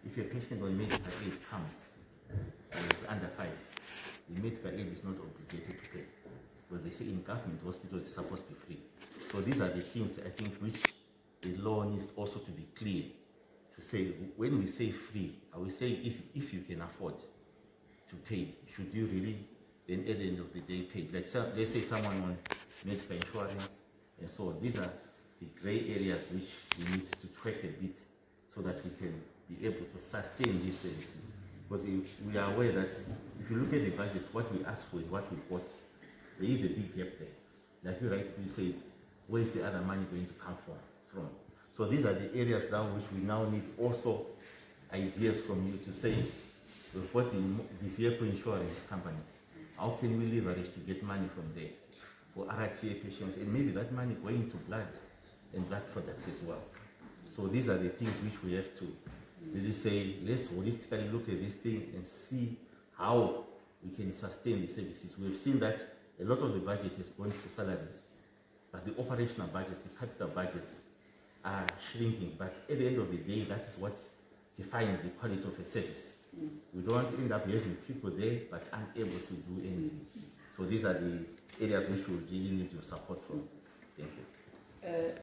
if a patient on medical aid comes and is under 5, the medical aid is not obligated to pay. Because they say in government hospitals it's supposed to be free. So these are the things I think which the law needs also to be clear. To say, when we say free, are we saying if you can afford to pay, should you really then at the end of the day pay? Like let's say someone on medical insurance, and so these are the grey areas which we need to track a bit so that we can be able to sustain these services. Because we are aware that if you look at the budgets, what we ask for and what we got, there is a big gap there. Like you rightly said, where is the other money going to come from? So these are the areas now which we now need also ideas from you to say, what the vehicle insurance companies, how can we leverage to get money from there for RTA patients, and maybe that money going to blood and blood products as well. So these are the things which we have to really say, let's holistically look at this thing and see how we can sustain the services. We've seen that a lot of the budget is going to salaries, but the operational budgets, the capital budgets are shrinking. But at the end of the day, that is what defines the quality of a service. We don't end up having people there but unable to do anything. So these are the areas which we really need your support from. Thank you.